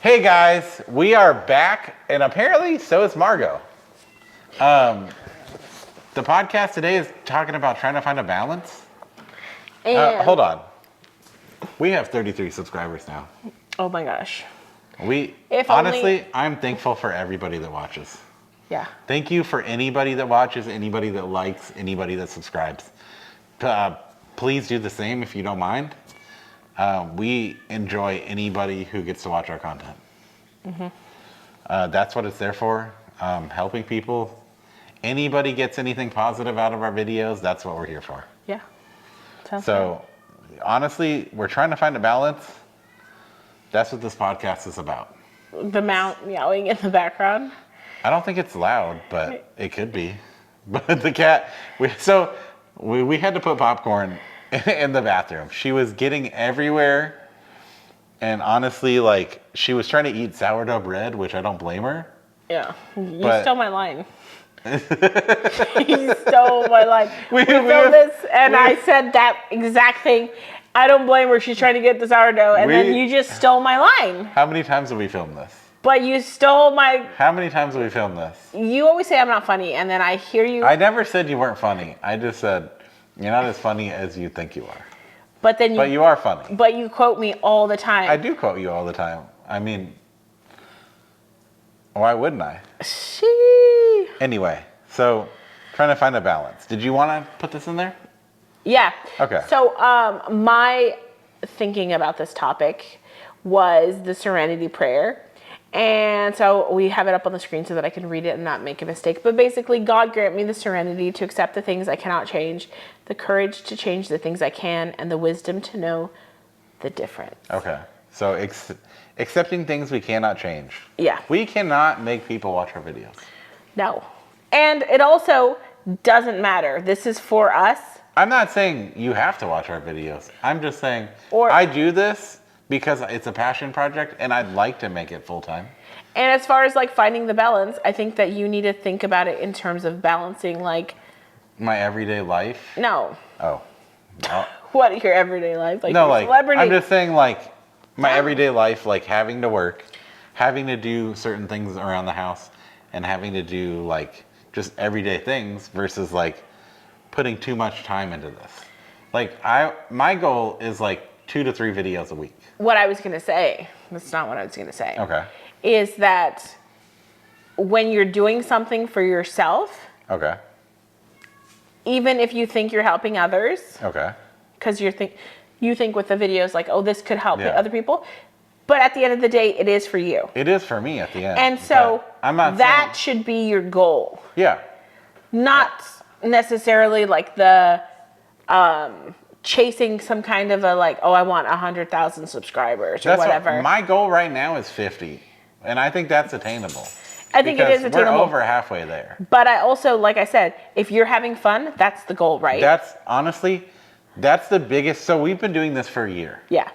Hey guys, we are back, and apparently so is Margot. The podcast today is talking about trying to find a balance. And Hold on. We have 33 subscribers now. oh my gosh. Honestly, I'm thankful for everybody that watches. Yeah. Thank you for anybody that watches, anybody that likes, anybody that subscribes. Please do the same if you don't mind. We enjoy anybody who gets to watch our content. That's what it's there for, helping people. Anybody gets anything positive out of our videos, that's what we're here for. Yeah. Sounds So, honestly, we're trying to find a balance. That's what this podcast is about. good. The mount meowing in the background. I don't think it's loud, but it could be. But the cat, we had to put popcorn in the bathroom. She was getting everywhere. And honestly, like, she was trying to eat sourdough bread, which I don't blame her. Yeah. You But- stole my line. You stole my line. We filmed have- this, and I said that exact thing. I don't blame her. She's trying to get the sourdough, and then you just stole my line. How many times have we filmed this? But you stole my. How many times have we filmed this? You always say I'm not funny, and then I hear you. I never said you weren't funny. I just said you're not as funny as you think you are. But then But you are funny. But you quote me all the time. I do quote you all the time. I mean, why wouldn't I? She. Anyway, so trying to find a balance. Did you want to put this in there? Yeah. Okay. So my thinking about this topic was the Serenity Prayer. And so we have it up on the screen so that I can read it and not make a mistake. But basically, God grant me the serenity to accept the things I cannot change, the courage to change the things I can, and the wisdom to know the difference. Okay. So accepting things we cannot change. Yeah. We cannot make people watch our videos. No. And it also doesn't matter. This is for us. I'm not saying you have to watch our videos. I'm just saying Or- I do this because it's a passion project and I'd like to make it full time. And as far as like finding the balance, I think that you need to think about it in terms of balancing like, My everyday life. no. Oh. No, What, your everyday life? Like no, you're a like celebrity. I'm just saying like my everyday life, like having to work, having to do certain things around the house, and having to do like just everyday things versus like putting too much time into this. Like my goal is like 2 to 3 videos a week. What I was going to say, that's not what I was going to say, Okay. is that when you're doing something for yourself, Okay. even if you think you're helping others, Okay. because you think with the videos like, oh, this could help Yeah. other people, but at the end of the day, it is for you. It is for me at the end. And so but I'm not that saying, should be your goal, yeah. not necessarily like the chasing some kind of a like, oh, I want 100,000 subscribers or That's whatever. my goal right now is 50. And I think that's attainable. I think it Because is attainable. We're over halfway there. But I also, like I said, if you're having fun, that's the goal, right? That's honestly, that's the biggest. So we've been doing this for a year. Yeah.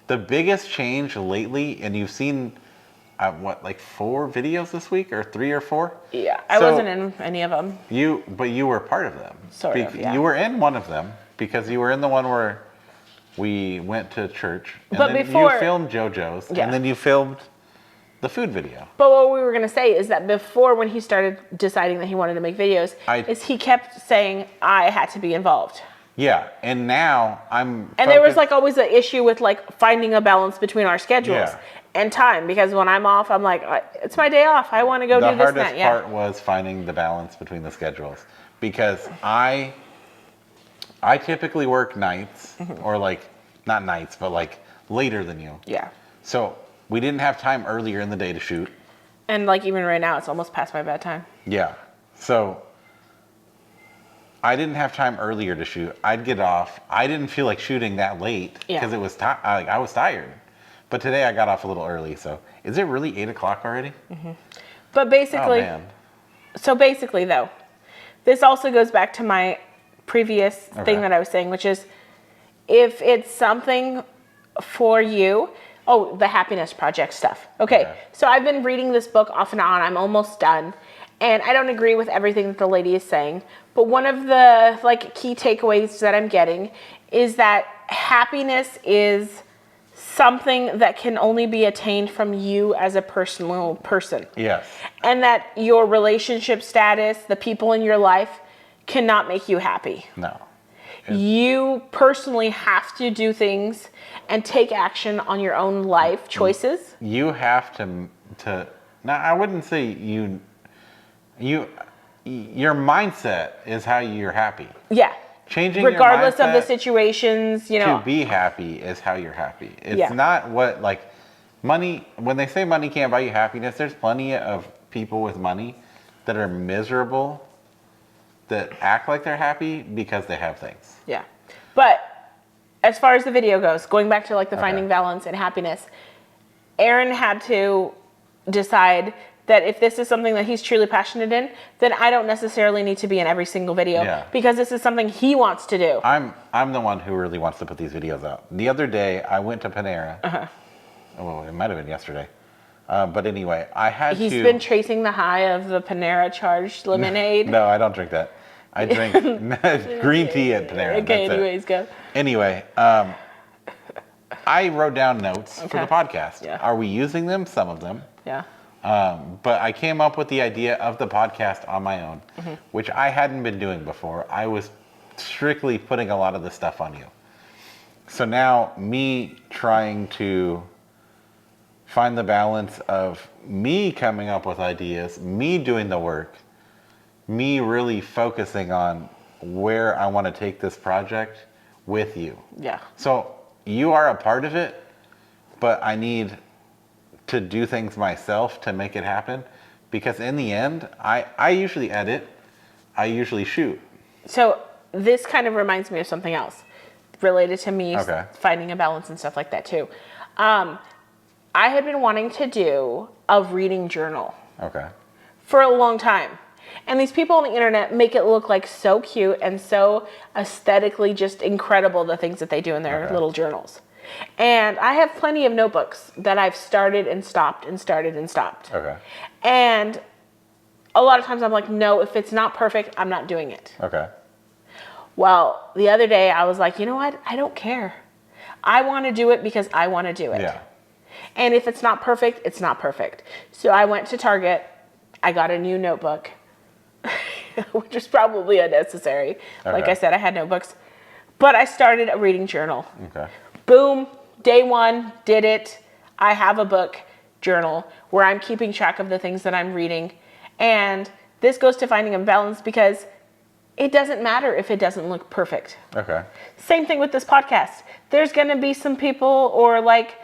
The biggest change lately, and you've seen, like 4 videos this week, or 3 or 4? Yeah. I So- wasn't in any of them. But you were part of them. Sort of, yeah. You were in one of them because you were in the one where we went to church, and But then before- you filmed JoJo's, Yeah. and then you filmed the food video. But what we were going to say is that before, when he started deciding that he wanted to make videos, is he kept saying, I had to be involved. Yeah, and now I'm. And there was focused- like always an issue with like finding a balance between our schedules Yeah. and time. Because when I'm off, I'm like, it's my day off. I want to go the do this and hardest that. Yeah. part was finding the balance between the schedules because I typically work nights or like not nights but like later than you. Yeah. So we didn't have time earlier in the day to shoot. And like even right now, it's almost past my bedtime. Yeah. So I didn't have time earlier to shoot. I'd get off. I didn't feel like shooting that late Yeah. because it was I was tired. But today I got off a little early. So is it really 8:00 already? But basically, Oh man. so basically though, this also goes back to my previous Okay. thing that I was saying, which is if it's something for you, oh, the Happiness Project stuff. Okay, so I've been reading this book off and on. I'm almost done. And I don't agree with everything that the lady is saying. But one of the like key takeaways that I'm getting is that happiness is something that can only be attained from you as a personal person. Yes. And that your relationship status, the people in your life, cannot make you happy. No. You personally have to do things and take action on your own life choices. You have to now I wouldn't say your mindset is how you're happy. Yeah. Changing Regardless your of the mindset situations, you know. to be happy is how you're happy. It's Yeah. not what, like, money, when they say money can't buy you happiness, there's plenty of people with money that are miserable that act like they're happy because they have things. Yeah. But as far as the video goes, going back to like the Okay. finding balance and happiness, Aaron had to decide that if this is something that he's truly passionate in, then I don't necessarily need to be in every single video Yeah. because this is something he wants to do. I'm the one who really wants to put these videos out. The other day, I went to Panera. Oh, it might have been yesterday. But anyway, I had He's to... been tracing the high of the Panera charged lemonade. No, I don't drink that. I drink green tea at Panera. Okay, That's it. anyways, go. Anyway, I wrote down notes for the Okay. podcast. Yeah. Are we using them? Some of them. Yeah. But I came up with the idea of the podcast on my own, which I hadn't been doing before. I was strictly putting a lot of the stuff on you. So now me trying to find the balance of me coming up with ideas, me doing the work, me really focusing on where I want to take this project with you. Yeah. So you are a part of it, but I need to do things myself to make it happen, because in the end, I usually edit, I usually shoot. So this kind of reminds me of something else related to me Okay. finding a balance and stuff like that too. I had been wanting to do a reading journal Okay. for a long time. And these people on the internet make it look like so cute and so aesthetically just incredible, the things that they do in their Okay. little journals. And I have plenty of notebooks that I've started and stopped and started and stopped. Okay. And a lot of times I'm like, no, if it's not perfect, I'm not doing it. Okay. Well, the other day I was like, you know what? I don't care. I want to do it because I want to do it. Yeah. And if it's not perfect, it's not perfect. So I went to Target. I got a new notebook, which is probably unnecessary. Like Okay. I said, I had notebooks. But I started a reading journal. Okay. Boom, day one, did it. I have a book journal where I'm keeping track of the things that I'm reading. And this goes to finding a balance because it doesn't matter if it doesn't look perfect. Okay. Same thing with this podcast. There's going to be some people, or like,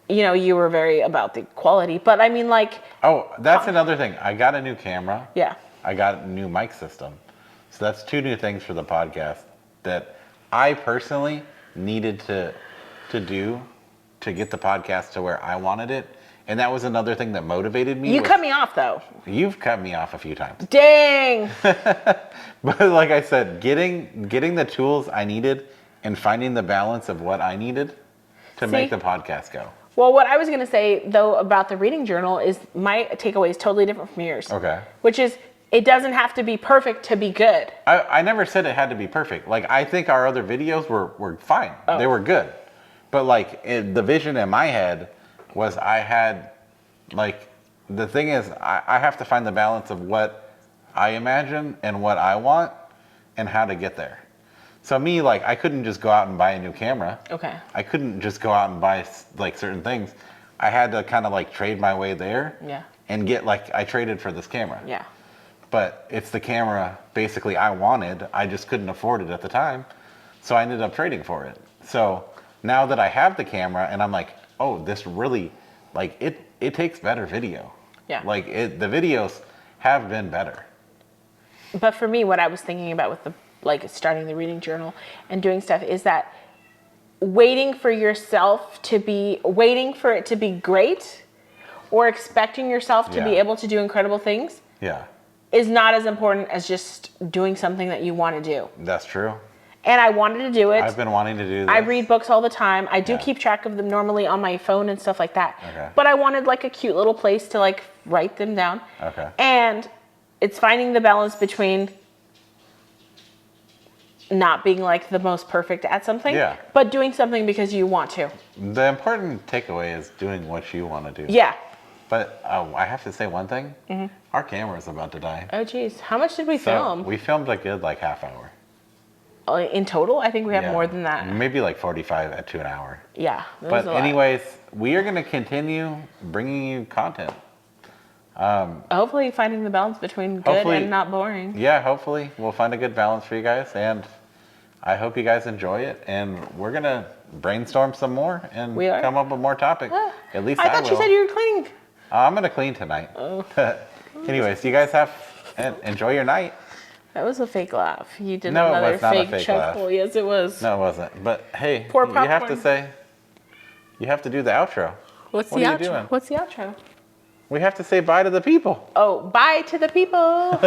you know, you were very about the quality, but I mean, like, Oh, that's another thing. I got a new camera. yeah. I got a new mic system. So that's two new things for the podcast that I personally needed to do to get the podcast to where I wanted it. And that was another thing that motivated me. You was- cut me off though. You've cut me off a few times. Dang. But like I said, getting the tools I needed and finding the balance of what I needed to make See? the podcast go. Well, what I was going to say though about the reading journal is my takeaway is totally different from yours. Okay. Which is, it doesn't have to be perfect to be good. I never said it had to be perfect. Like, I think our other videos were fine. Oh. They were good. But like the vision in my head was I had, like, the thing is I have to find the balance of what I imagine and what I want and how to get there. So me, like, I couldn't just go out and buy a new camera. Okay. I couldn't just go out and buy like certain things. I had to kind of like trade my way there. Yeah. And get, like, I traded for this camera. Yeah. But it's the camera basically I wanted. I just couldn't afford it at the time. So I ended up trading for it. So now that I have the camera and I'm like, oh, this really, like, it takes better video. Yeah. Like, the videos have been better. But for me, what I was thinking about with the, like, starting the reading journal and doing stuff is that waiting for yourself to be, waiting for it to be great or expecting yourself to be Yeah. able to do incredible things Yeah, is not as important as just doing something that you want to do. that's true. And I wanted to do it. I've been wanting to do this. I read books all the time. I do Yeah. keep track of them normally on my phone and stuff like that. Okay. But I wanted like a cute little place to like write them down. Okay. And it's finding the balance between not being like the most perfect at something, Yeah. but doing something because you want to. The important takeaway is doing what you want to do. Yeah. But I have to say one thing. Our camera's about to die. Oh geez, how much did we So film? we filmed a good like half hour. In total, I think we have Yeah. more than that. Maybe like 45 to an hour. Yeah. that was But a lot. anyways, we are going to continue bringing you content. Hopefully finding the balance between good Hopefully- and not boring. Yeah, hopefully we'll find a good balance for you guys, and I hope you guys enjoy it. And we're going to brainstorm some more and We are? come up with more topics. At least I I thought will. you said you were cleaning. I'm going to clean tonight. Oh. Anyways, you guys have enjoy your night. That was a fake laugh. You did No, it another was not a fake fake chuckle. laugh. Yes, it was. No, it wasn't. But hey, Pour you have to popcorn. say, you have to do the outro. What's What the are you outro? doing? What's the outro? We have to say bye to the people. Oh, bye to the people.